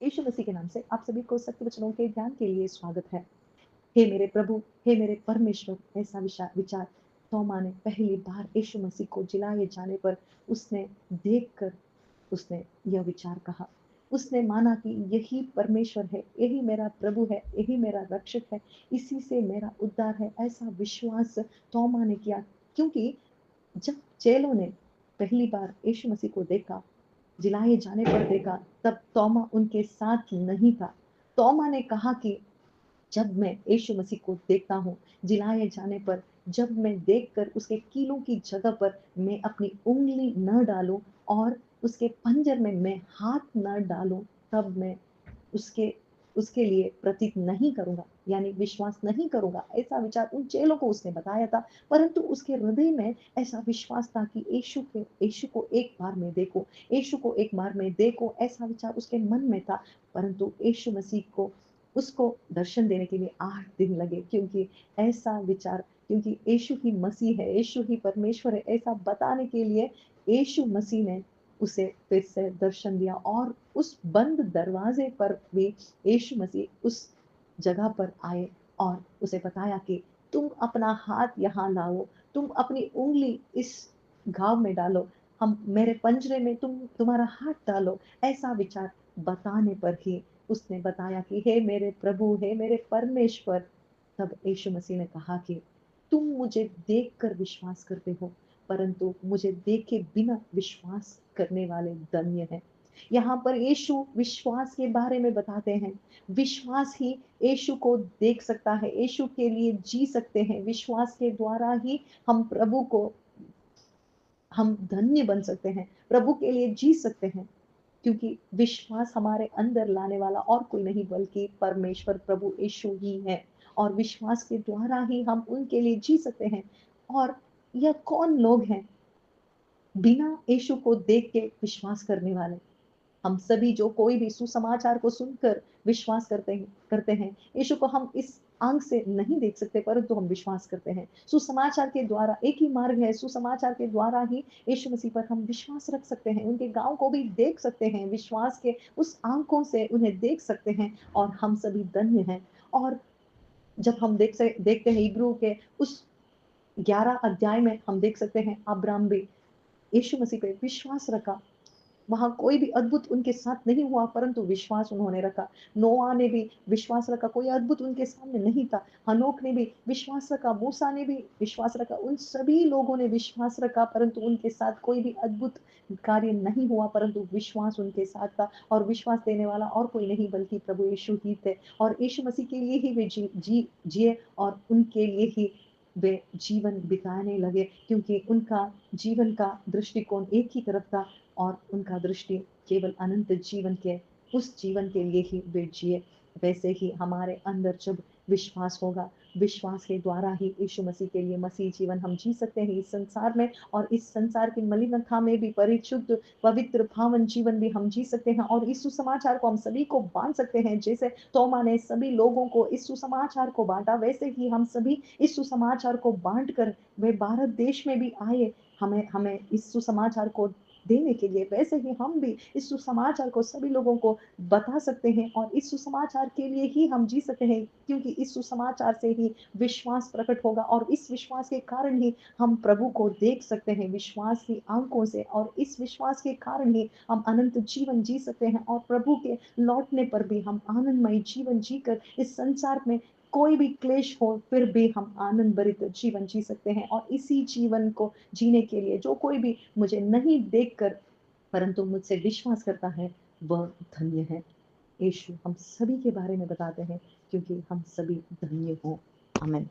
यीशु मसीह के नाम से आप सभी को सत्य वचनों के ज्ञान के लिए स्वागत है। हे मेरे प्रभु, हे मेरे परमेश्वर, ऐसा विचार तोमा ने पहली बार यीशु मसीह को जिलाए जाने पर उसने देखकर उसने यह विचार कहा। उसने माना कि यही परमेश्वर है, यही मेरा प्रभु है, यही मेरा रक्षक है, इसी से मेरा उद्धार है। ऐसा विश्वास तोमा ने किया, क्योंकि जब चेलों ने पहली बार यीशु मसीह को देखा, जिलाए जाने पर देखा, तब तोमा उनके साथ नहीं था। तोमा ने कहा कि जब मैं यीशु मसीह को देखता हूँ जिलाए जाने पर, जब मैं देखकर उसके कीलों की जगह पर मैं अपनी उँगली न डालूँ और उसके पंजर में मैं हाथ न डालूँ, तब मैं उसके उसके लिए प्रतीक नहीं करूँगा, यानी विश्वास नहीं करूँगा। ऐसा विचार उन चेलों को उसने बताया था, परंतु उसके हृदय में ऐसा विश्वास था कि यीशु को एक बार मैं देखूँ, यीशु को एक बार मैं देखूँ, ऐसा विचार उसके मन में था। परंतु यीशु मसीह को उसको दर्शन देने के लिए 8 दिन लगे, क्योंकि ऐसा विचार, क्योंकि यीशु ही मसीह है, यीशु ही परमेश्वर है, ऐसा बताने के लिए यीशु मसीह ने उसे फिर से दर्शन दिया और उस बंद दरवाजे पर भी यीशु मसीह उस जगह पर आए और उसे बताया कि तुम अपना हाथ यहाँ लाओ, तुम अपनी उँगली इस घाव में डालो, हम मेरे पंजरे में तुम्हारा हाथ डालो। ऐसा विचार बताने पर ही उसने बताया कि हे मेरे प्रभु, हे मेरे परमेश्वर। तब यीशु मसीह ने कहा कि तुम मुझे देखकर विश्वास करते हो, परंतु मुझे देखे बिना विश्वास करने वाले धन्य हैं। यहाँ पर यीशु विश्वास के बारे में बताते हैं। विश्वास ही यीशु को देख सकता है, यीशु के लिए जी सकते हैं। विश्वास के द्वारा ही हम धन्य बन सकते हैं, प्रभु के लिए जी सकते हैं। क्योंकि विश्वास हमारे अंदर लाने वाला और कोई नहीं बल्कि परमेश्वर प्रभु यीशु ही है, और विश्वास के द्वारा ही हम उनके लिए जी सकते हैं। और यह कौन लोग हैं बिना यीशु को देख के विश्वास करने वाले? हम सभी जो कोई भी सुसमाचार को सुनकर विश्वास करते हैं। यीशु को हम इस आँख से नहीं देख सकते, परंतु हम विश्वास करते हैं। सुसमाचार के द्वारा एक ही मार्ग है, सुसमाचार के द्वारा ही यीशु मसीह पर हम विश्वास रख सकते हैं। उनके गाँव को भी देख सकते हैं, विश्वास के उस आँखों से उन्हें देख सकते हैं, और हम सभी धन्य हैं। और जब हम देखते हैं इब्रियों के उस 11 अध्याय में हम देख सकते हैं अब्राहम भी यीशु मसीह पे विश्वास रखा। वहाँ कोई भी अद्भुत उनके साथ नहीं हुआ, परंतु विश्वास उन्होंने रखा। नोआ ने भी विश्वास रखा, कोई अद्भुत उनके सामने नहीं था। हनोक ने भी विश्वास रखा, मूसा ने भी विश्वास रखा। उन सभी लोगों ने विश्वास रखा, परंतु उनके साथ कोई भी अद्भुत कार्य नहीं हुआ, परंतु विश्वास उनके साथ था। और विश्वास देने वाला और कोई नहीं बल्कि प्रभु यीशु ही थे। और यीशु मसीह के लिए ही वे जिए, और उनके लिए ही वे जीवन बिताने लगे, क्योंकि उनका जीवन का दृष्टिकोण एक ही तरफ था, और उनका दृष्टि केवल अनंत जीवन के उस जीवन के लिए ही वे जिए। वैसे ही हमारे अंदर जब विश्वास होगा, विश्वास के द्वारा ही यीशु मसीह के लिए मसीह जीवन हम जी सकते हैं इस संसार में, और इस संसार की मलिनता में भी परिशुद्ध, पवित्र, पावन जीवन भी हम जी सकते हैं, और इस सुसमाचार को हम सभी को बाँट सकते हैं। जैसे तोमा ने सभी लोगों को इस सुसमाचार को बाँटा, वैसे ही हम सभी इस सुसमाचार को बाँट कर वे भारत देश में भी आए, हमें हमें इस सुसमाचार को देने के लिए। वैसे ही हम भी इस सुसमाचार को सभी लोगों को बता सकते हैं, और इस सुसमाचार के लिए ही हम जी सकते हैं, क्योंकि इस सुसमाचार से ही विश्वास प्रकट होगा, और इस विश्वास के कारण ही हम प्रभु को देख सकते हैं विश्वास की आँखों से, और इस विश्वास के कारण ही हम अनंत जीवन जी सकते हैं, और प्रभु के लौटने पर भी हम आनंदमय जीवन जीकर इस संसार में कोई भी क्लेश हो, फिर भी हम आनंद भरित जीवन जी सकते हैं। और इसी जीवन को जीने के लिए जो कोई भी मुझे नहीं देखकर परंतु मुझसे विश्वास करता है, वह धन्य है। यीशु हम सभी के बारे में बताते हैं, क्योंकि हम सभी धन्य हों। आमेन।